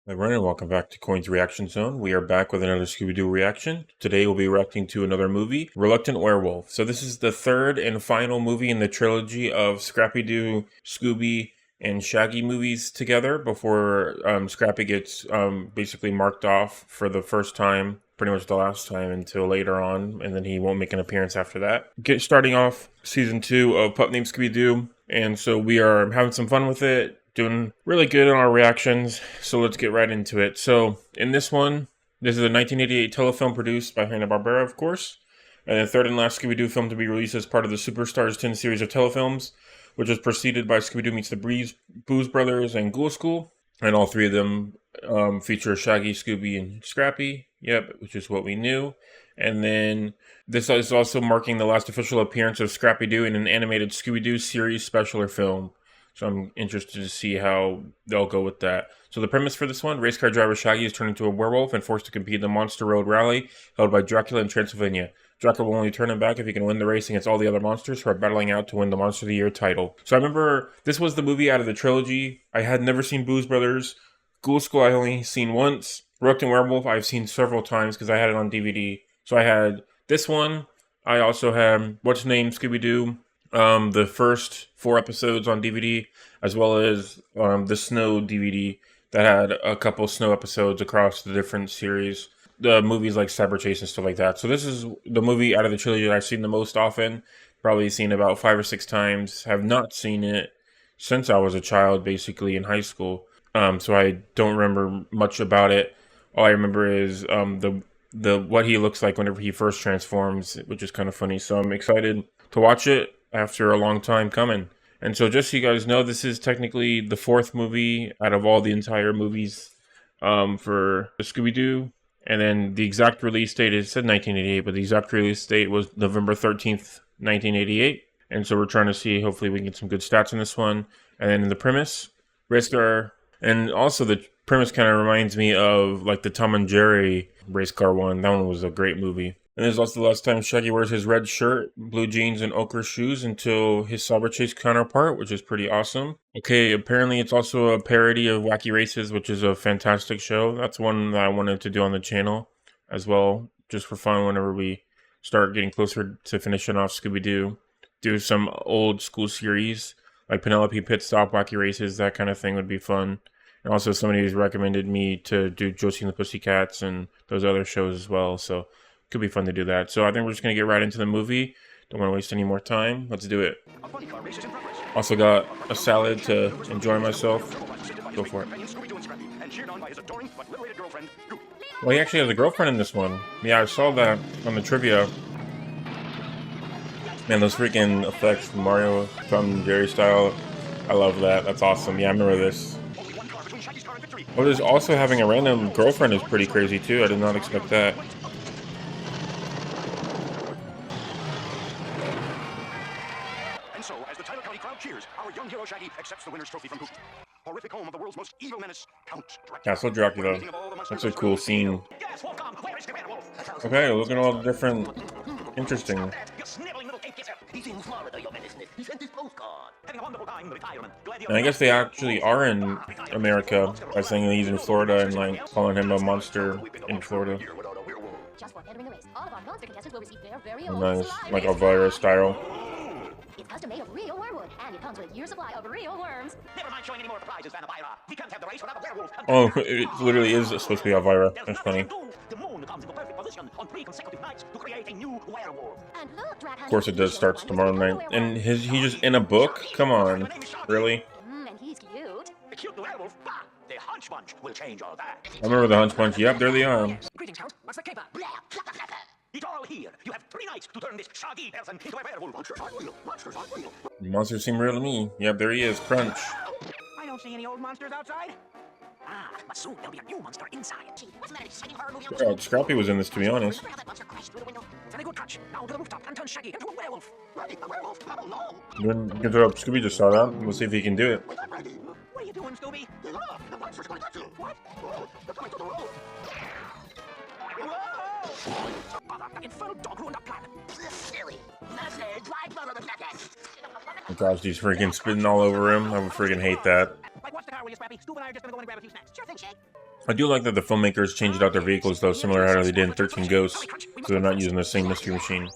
Hi everyone, and welcome back to Coin's Reaction Zone. We are back with another Scooby-Doo reaction. Today we'll be reacting to another movie, Reluctant Werewolf. So this is the third and final movie in the trilogy of Scrappy-Doo, Scooby, and Shaggy movies together before Scrappy gets basically marked off for the first time, pretty much the last time until later on, and then he won't make an appearance after that. Starting off season 2 of Pup Named Scooby-Doo, and so we are having some fun with it. Doing really good on our reactions, so let's get right into it. So in this one, this is a 1988 telefilm produced by Hanna-Barbera, of course, and the third and last Scooby-Doo film to be released as part of the Superstars 10 series of telefilms, which was preceded by Scooby-Doo Meets the Booze Brothers and Ghoul School, and all three of them feature Shaggy, Scooby, and Scrappy, which is what we knew. And then this is also marking the last official appearance of Scrappy-Doo in an animated Scooby-Doo series special or film. So I'm interested to see how they'll go with that. So the premise for this one, race car driver Shaggy is turned into a werewolf and forced to compete in the Monster Road Rally held by Dracula in Transylvania. Dracula will only turn him back if he can win the race against all the other monsters who are battling out to win the Monster of the Year title. So I remember this was the movie out of the trilogy. I had never seen Booze Brothers. Ghoul School I only seen once. Reluctant Werewolf I've seen several times because I had it on DVD. So I had this one. I also had What's Name Scooby-Doo. The first 4 episodes on DVD, as well as the Snow DVD that had a couple Snow episodes across the different series, the movies like Cyber Chase and stuff like that. So this is the movie out of the trilogy that I've seen the most often, probably seen about 5 or 6 times. Have not seen it since I was a child, basically in high school. So I don't remember much about it. All I remember is the what he looks like whenever he first transforms, which is kind of funny. So I'm excited to watch it after a long time coming. And so just so you guys know, this is technically the 4th movie out of all the entire movies for Scooby-Doo. And then the exact release date, it said 1988, but the exact release date was November 13th, 1988. And so we're trying to see, hopefully we can get some good stats in this one. And then in the premise, race car, and also the premise kind of reminds me of like the Tom and Jerry race car one. That one was a great movie. And this is also the last time Shaggy wears his red shirt, blue jeans, and ochre shoes until his Cyber Chase counterpart, which is pretty awesome. Okay, apparently it's also a parody of Wacky Races, which is a fantastic show. That's one that I wanted to do on the channel as well, just for fun whenever we start getting closer to finishing off Scooby-Doo. Do some old school series, like Penelope Pit Stop, Wacky Races, that kind of thing would be fun. And also somebody who's recommended me to do Josie and the Pussycats and those other shows as well, so could be fun to do that. So I think we're just going to get right into the movie. Don't want to waste any more time. Let's do it. Also got a salad to enjoy myself. Go for it. Well, he actually has a girlfriend in this one. Yeah, I saw that on the trivia. Man, those freaking effects from Mario, from Jerry style. I love that. That's awesome. Yeah, I remember this. Oh, there's also having a random girlfriend is pretty crazy too. I did not expect that. So, as the Tyler County crowd cheers, our young hero Shaggy accepts the winner's trophy from Goofy. Horrific home of the world's most evil menace, Count Dracula. Castle Dracula. That's a cool scene. Okay, look at all the different... Interesting. And I guess they actually are in America by saying he's in Florida and like calling him a monster in Florida. Nice, like Elvira style. It's custom made of real wormwood, and it comes with a year's supply of real worms. Never mind showing any more prizes than Elvira. We can't have the race without a werewolf. Oh, it literally is supposed to be Elvira. That's funny. The moon comes into perfect position on 3 consecutive nights to create a new werewolf. And look, of course it does starts tomorrow night. And he's just in a book? Come on. Really? And he's cute. The cute werewolf, bah! The Hunch Bunch will change all that. I remember the Hunch Bunch. Yep, there they are. Greetings, Count. What's the caper? It's all here. You have 3 nights to turn this Shaggy person into a werewolf. Monsters seem real to me. Yep, there he is. Crunch. I don't see any old monsters outside. Ah, but soon there'll be a new monster inside. What's the matter? Shaggy horror movie on the Scrappy was in this, to be honest. That monster crashed through the window. Very good catch. Now to the rooftop and turn Shaggy into a werewolf. Ready, a werewolf? No. Then you can throw up. Scooby just saw that. We'll see if he can do it. What are you doing, Scooby? The monster's going to get you. What? They're coming to the roof. Infernal dog ruined our plan. Silly. Oh gosh, he's freaking spitting all over him. I would freaking hate that. Like, what's the car, will you, Scrappy? Stu and I are just gonna go and grab a few snacks. Sure thing, Shag. I do like that the filmmakers changed out their vehicles, though, similar to how they did in 13 Ghosts, so they're not using the same mystery machine.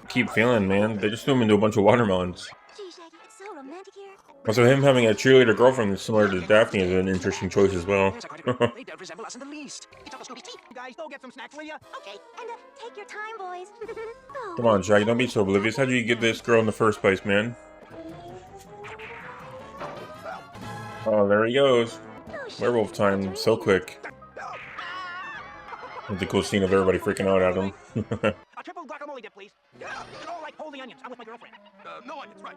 Keep feeling, man. They just threw him into a bunch of watermelons. Gee, Shaggy, it's so romantic here. Also, him having a cheerleader girlfriend similar to Daphne is an interesting choice as well. They don't resemble us in the least. It's up to Scooby's teeth. You guys, go get some snacks, will ya? Okay, and take your time, boys. Oh. Come on, Shaggy, don't be so oblivious. How'd you get this girl in the first place, man? Oh, there he goes. Werewolf time, so quick. With the cool scene of everybody freaking out at him. A triple guacamole dip, please. And all like holy onions. I'm with my girlfriend. No onions, right?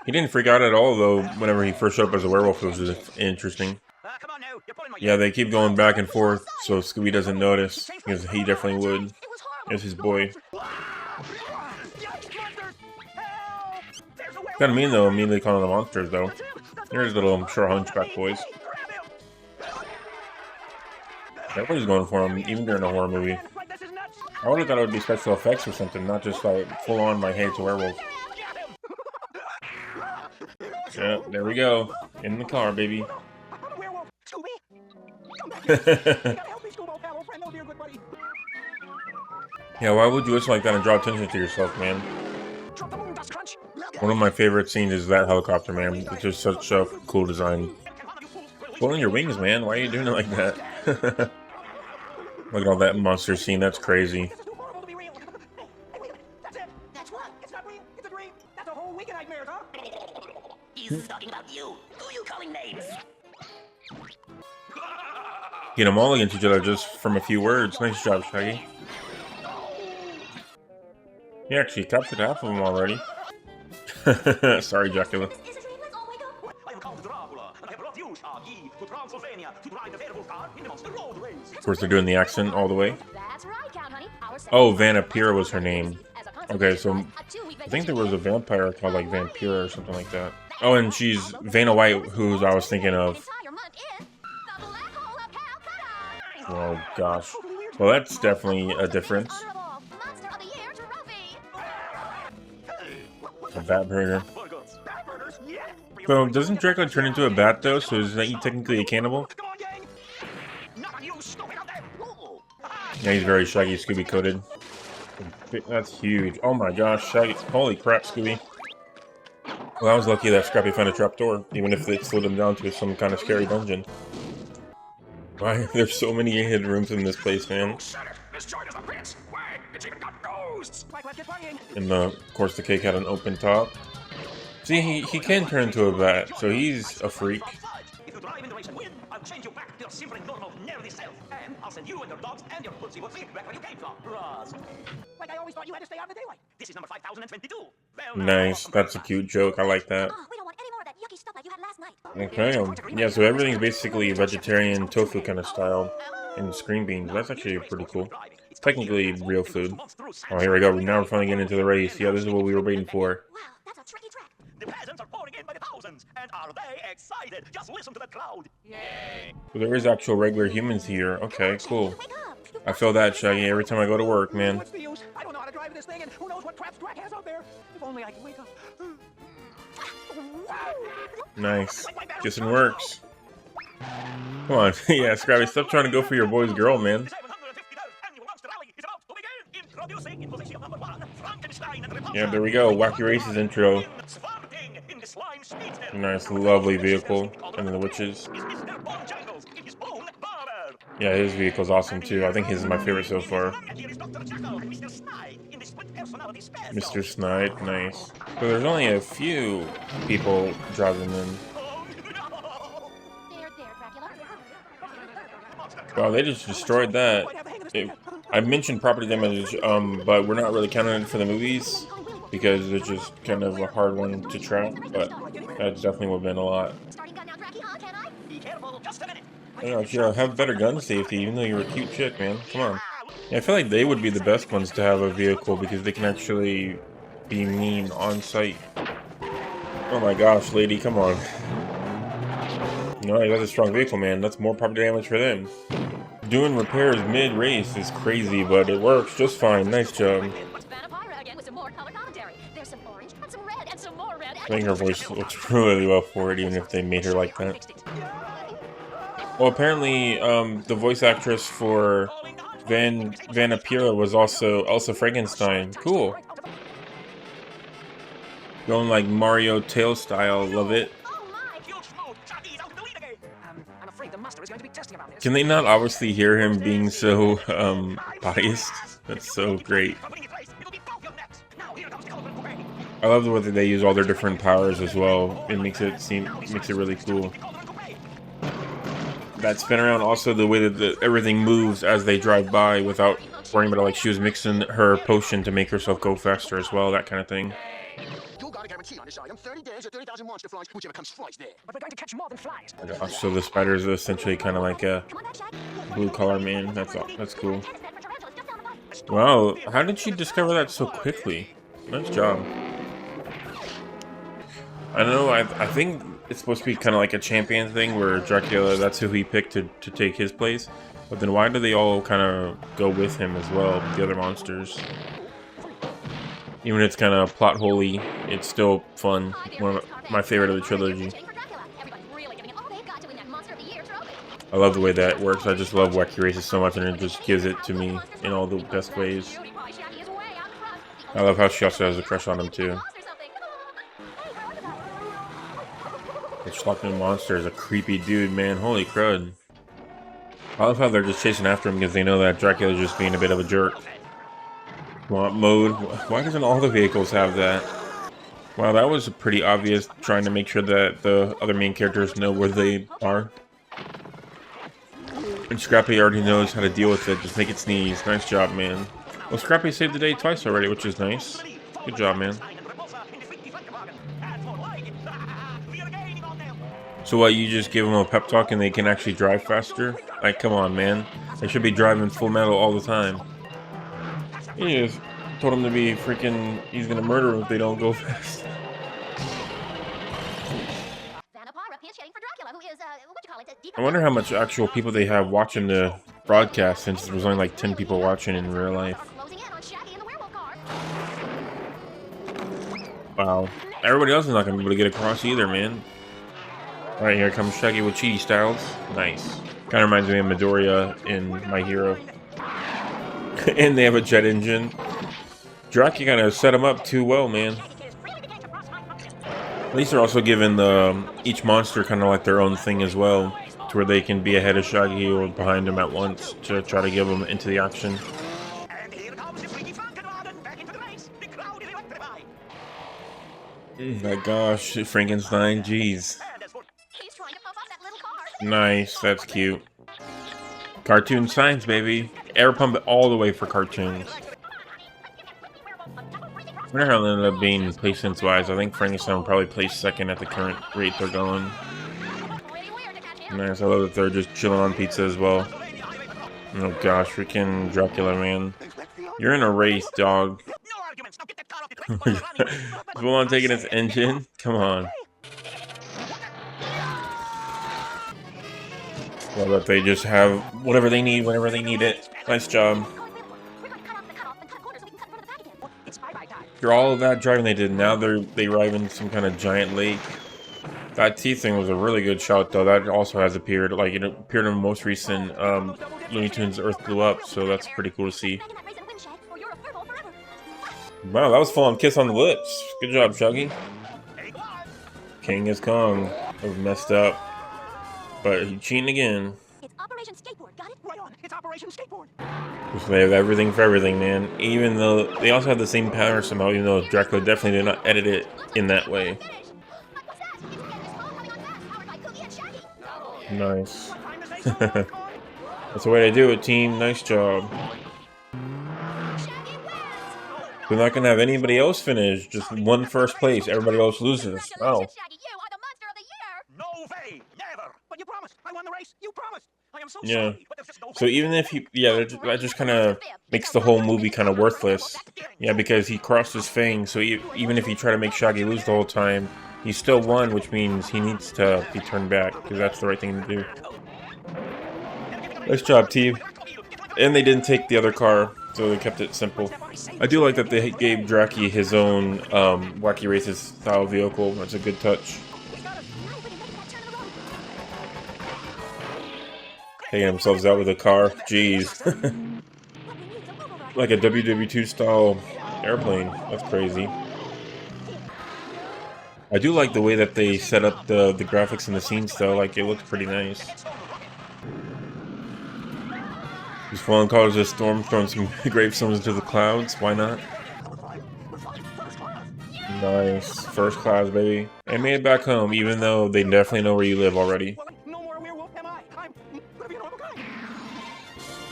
He didn't freak out at all, though, whenever he first showed up as a werewolf. It was just interesting. Come on now. You're pulling my Yeah, they keep going back and forth, so Scooby doesn't notice, because he definitely would. It's his boy. Kinda mean, though, immediately calling them monsters, though. There's the little, I'm sure, hunchback boys. Everybody's going for him, even during a horror movie. I would have thought it would be special effects or something, not just like full on like, hey, it's a werewolf. Yeah, there we go. In the car, baby. Yeah, why would you look like that and draw attention to yourself, man? One of my favorite scenes is that helicopter, man. It's just such a cool design. Pulling your wings, man. Why are you doing it like that? Look at all that monster scene. That's crazy. He's talking about you. Who are you calling names? Get them all against each other just from a few words. Nice job, Shaggy. He actually captured half of them already. Sorry, Dracula. I am Count Dracula, and I have brought you, Shaggy, to Transylvania to drive the werewolf car in the monster roadways. Of course, they're doing the accent all the way. That's right, Count Honey. Oh, Vampira was her name. Okay, so I think there was a vampire called like Vampira or something like that. Oh, and she's Vanna White, who I was thinking of. Oh gosh. Well, that's definitely a difference. A bat burger. So, doesn't Dracula turn into a bat though? So is that technically a cannibal? Yeah, he's very Shaggy Scooby coated. That's huge. Oh my gosh, Shaggy. Holy crap, Scooby. Well, I was lucky that Scrappy found a trapdoor, even if it slowed him down to some kind of scary dungeon. Why? There's so many hidden rooms in this place, man. And of course, the cake had an open top. See, he can turn into a bat, so he's a freak. If you drive into race and win, I'll change you back to your simple and normal, nerdy self. And I'll send you and your dogs and your pussy back where you came from. Ross. Like I always thought you had to stay out of the daylight. This is number 5022. Nice. That's a cute joke. I like that. Oh, we don't want any more of that yucky stuff like you had last night. Okay. Yeah, so everything's basically vegetarian tofu kind of style. And screen beans. That's actually pretty cool. It's technically real food. Oh, here we go. Now we're finally getting into the race. Yeah, this is what we were waiting for. Wow, that's a tricky track. The peasants are pouring in by the thousands. And are they excited? Just listen to the crowd. Yay. So there is actual regular humans here. Okay, cool. I feel that, Shaggy, every time I go to work, man. What's the use? I don't know how to drive this thing, and who knows what traps Drac has out there. If only I could wake up. Nice. Guess it works. Come on. Yeah, Scrappy, stop trying to go for your boy's girl, man. Yeah, there we go. Wacky Races intro. Nice, lovely vehicle. And then the witches. Yeah, his vehicle's awesome too. I think his is my favorite so far. Mr. Snide, nice. So there's only a few people driving in. Wow, they just destroyed that. I mentioned property damage, but we're not really counting it for the movies because it's just kind of a hard one to track, but that definitely would have been a lot. I don't know, have better gun safety, even though you're a cute chick, man. Come on. Yeah, I feel like they would be the best ones to have a vehicle because they can actually be mean on sight. Oh my gosh, lady, come on. No, that's a strong vehicle, man. That's more property damage for them. Doing repairs mid-race is crazy, but it works just fine. Nice job. I think her voice looks really well for it, even if they made her like that. Well, apparently, the voice actress for Vanapira was also Elsa Frankenstein. Cool. Going like Mario Tail style, love it. Can they not obviously hear him being so biased? That's so great. I love the way that they use all their different powers as well. It makes it really cool. That spin around, also the way that everything moves as they drive by without worrying about it, like she was mixing her potion to make herself go faster as well, that kind of thing. You got a guarantee on this item, 30 days or 30,000 monster flies, whichever comes flies there. But we're going to catch more than flies. Gosh, so the spiders are essentially kind of like a blue-collar man. That's cool. Wow, how did she discover that so quickly? Nice job. I don't know, I think it's supposed to be kind of like a champion thing where Dracula, that's who he picked to take his place. But then why do they all kind of go with him as well, the other monsters? Even if it's kind of plot holy, it's still fun. One of my favorite of the trilogy. I love the way that works. I just love Wacky races so much, and it just gives it to me in all the best ways. I love how she also has a crush on him too. The Schlockman monster is a creepy dude, man. Holy crud. I love how they're just chasing after him because they know that Dracula's just being a bit of a jerk. Swamp mode. Why doesn't all the vehicles have that? Wow, that was pretty obvious, trying to make sure that the other main characters know where they are. And Scrappy already knows how to deal with it. Just make it sneeze. Nice job, man. Well, Scrappy saved the day twice already, which is nice. Good job, man. So what, you just give them a pep talk and they can actually drive faster? Like, come on, man. They should be driving full metal all the time. You just told him to be freaking, he's gonna murder them if they don't go fast. I wonder how much actual people they have watching the broadcast, since there was only like 10 people watching in real life. Wow. Everybody else is not gonna be able to get across either, man. Alright, here comes Shaggy with cheaty styles. Nice. Kind of reminds me of Midoriya in My Hero. And they have a jet engine. Dracula kind of set him up too well, man. At least they're also giving each monster kind of like their own thing as well, to where they can be ahead of Shaggy or behind him at once to try to give them into the action. My gosh, Frankenstein, jeez. Nice, that's cute. Cartoon science, baby. Air pump it all the way for cartoons. I wonder how they'll end up being placements-wise. I think Frankenstein will probably place second at the current rate they're going. Nice, I love that they're just chilling on pizza as well. Oh gosh, freaking Dracula, man. You're in a race, dog. Full on taking its engine? Come on. Well, that they just have whatever they need whenever they need it. Nice job. After all of that driving they did, now they arrive in some kind of giant lake. That teeth thing was a really good shot, though. That also has appeared, like it appeared in the most recent Looney Tunes Earth Blew Up, so that's pretty cool to see. Wow, that was full on kiss on the lips. Good job, Shaggy. King is Kong. That was messed up. But he's cheating again. It's Operation Skateboard, got it? Right on, it's Operation Skateboard. So they have everything for everything, man. Even though they also have the same pattern somehow, even though Dracula definitely did not edit it in that way. Nice. That's the way to do it, team. Nice job. We're not gonna have anybody else finish. Just one first place. Everybody else loses. Wow. No way, never. But you promised. I won the race. You promised. I am so Yeah. sorry, but there's just no So even if he, yeah, that just kind of makes the whole movie kind of worthless. Yeah, because he crossed his fangs. So even if he tried to make Shaggy lose the whole time, he still won, which means he needs to be turned back because that's the right thing to do. Nice job, team. And they didn't take the other car. So they kept it simple. I do like that they gave Dracula his own Wacky Races style vehicle. That's a good touch. Taking themselves out with a car. Jeez. Like a WW2 style airplane. That's crazy. I do like the way that they set up the graphics and the scenes though. Like, it looks pretty nice. These fallen colors of storm throwing some gravestones into the clouds. Why not? Nice. First class, baby. I made it back home, even though they definitely know where you live already. No more werewolf am I. I'm gonna be a normal guy.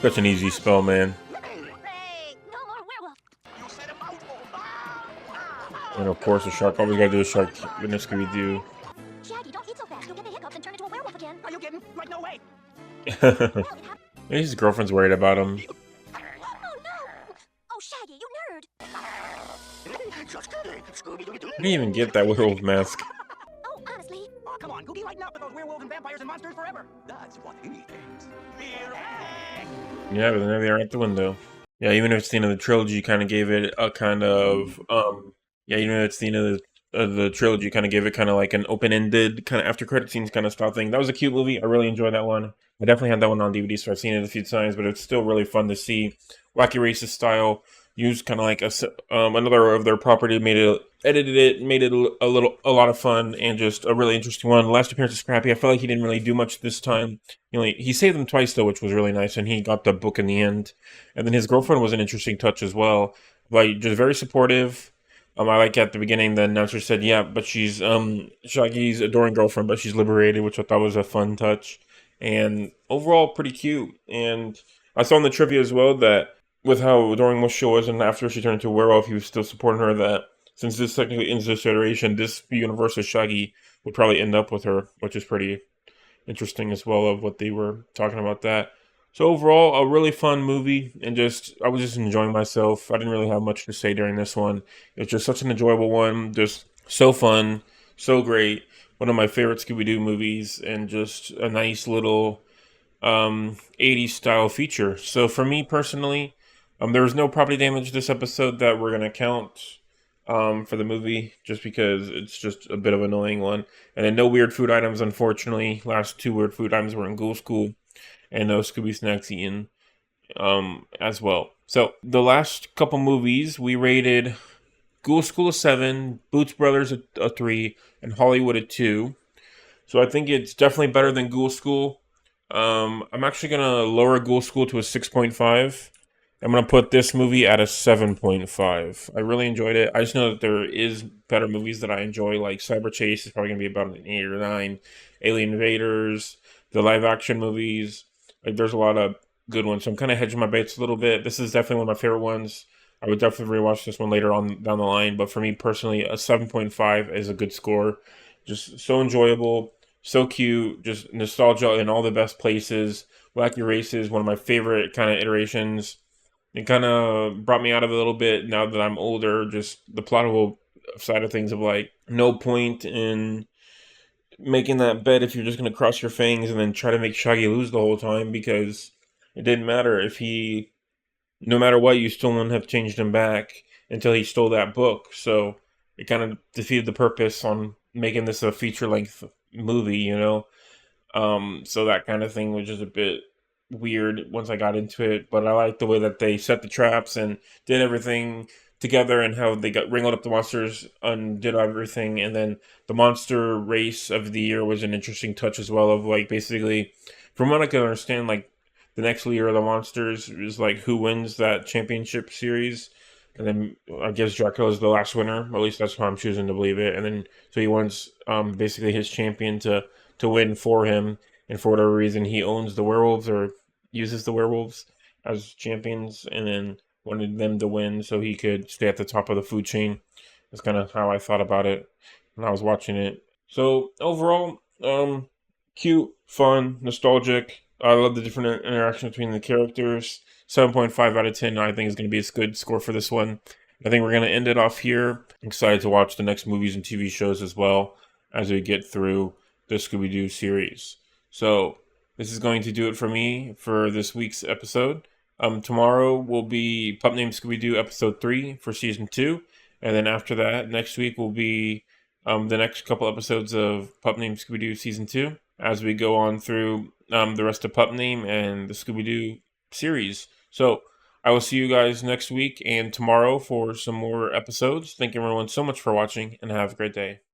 Such an easy spell, man. Hooray! No more werewolf. You said a mouthful. And of course, the shark. All we gotta do is shark in a Scooby-Doo. Shaggy, don't eat so fast. You'll get the hiccups and turn into a werewolf again. Are you kidding? Like, no way. Maybe his girlfriend's worried about him. Oh no! Oh, Shaggy, you nerd! Just kidding. Scooby-Doo. I didn't even get that werewolf mask. Oh, honestly. Oh, come on, Googie, lighten up with those werewolves and vampires and monsters forever. That's what he thinks. Yeah, but there they are at the window. Yeah, even if it's the end of the trilogy, kind of gave it a kind of yeah, even if it's the end of the trilogy, kind of gave it kind of like an open-ended kind of after credit scenes kind of style thing. That was a cute movie. I really enjoyed that one. I definitely had that one on DVD, so I've seen it a few times, but it's still really fun to see Wacky Races style used kind of like another of their property, edited it, made it a lot of fun, and just a really interesting one. The last appearance of Scrappy, I felt like he didn't really do much this time. He saved them twice though, which was really nice, and he got the book in the end. And then his girlfriend was an interesting touch as well, like just very supportive. I like at the beginning the announcer said, "Yeah, but she's Shaggy's adoring girlfriend, but she's liberated," which I thought was a fun touch, and overall pretty cute. And I saw in the trivia as well that with how adoring what she was, and after she turned into a werewolf, he was still supporting her. That since this technically ends this iteration, this universe of Shaggy would probably end up with her, which is pretty interesting as well of what they were talking about that. So overall, a really fun movie, and I was just enjoying myself. I didn't really have much to say during this one. It was just such an enjoyable one, just so fun, so great. One of my favorite Scooby-Doo movies, and just a nice little 80s style feature. So for me personally, there was no property damage this episode that we're gonna count for the movie, just because it's just a bit of an annoying one. And then no weird food items, unfortunately. Last two weird food items were in Ghoul School, and no Scooby Snacks eaten as well. So the last couple movies, we rated Ghoul School a 7, Boots Brothers a 3, and Hollywood a 2. So I think it's definitely better than Ghoul School. I'm actually going to lower Ghoul School to a 6.5. I'm going to put this movie at a 7.5. I really enjoyed it. I just know that there is better movies that I enjoy, like Cyber Chase is probably going to be about an 8 or 9. Alien Invaders, the live action movies. Like, there's a lot of good ones. So I'm kind of hedging my bets a little bit. This is definitely one of my favorite ones. I would definitely rewatch this one later on down the line. But for me personally, a 7.5 is a good score. Just so enjoyable, so cute, just nostalgia in all the best places. Wacky Races, one of my favorite kind of iterations. It kind of brought me out of it a little bit now that I'm older. Just the plottable side of things of like, no point in making that bet if you're just going to cross your fangs and then try to make Shaggy lose the whole time, because it didn't matter if no matter what, you still wouldn't have changed him back until he stole that book. So it kind of defeated the purpose on making this a feature-length movie, So that kind of thing was just a bit weird once I got into it. But I like the way that they set the traps and did everything together, and how they got wrangled up the monsters and did everything. And then the monster race of the year was an interesting touch as well, of like, basically, from what I can understand, like, the next leader of the monsters is like who wins that championship series. And then I guess Dracula is the last winner. At least that's how I'm choosing to believe it. And then so he wants basically his champion to win for him. And for whatever reason, he owns the werewolves, or uses the werewolves as champions, and then wanted them to win so he could stay at the top of the food chain. That's kind of how I thought about it when I was watching it. So overall, cute, fun, nostalgic. I love the different interaction between the characters. 7.5 out of 10, I think, is going to be a good score for this one. I think we're going to end it off here. I'm excited to watch the next movies and TV shows as well as we get through the Scooby-Doo series. So this is going to do it for me for this week's episode. Tomorrow will be Pup Named Scooby-Doo episode 3 for season 2. And then after that, next week will be the next couple episodes of Pup Named Scooby-Doo season 2 as we go on through the rest of Pup Name and the Scooby-Doo series. So I will see you guys next week and tomorrow for some more episodes. Thank you everyone so much for watching and have a great day.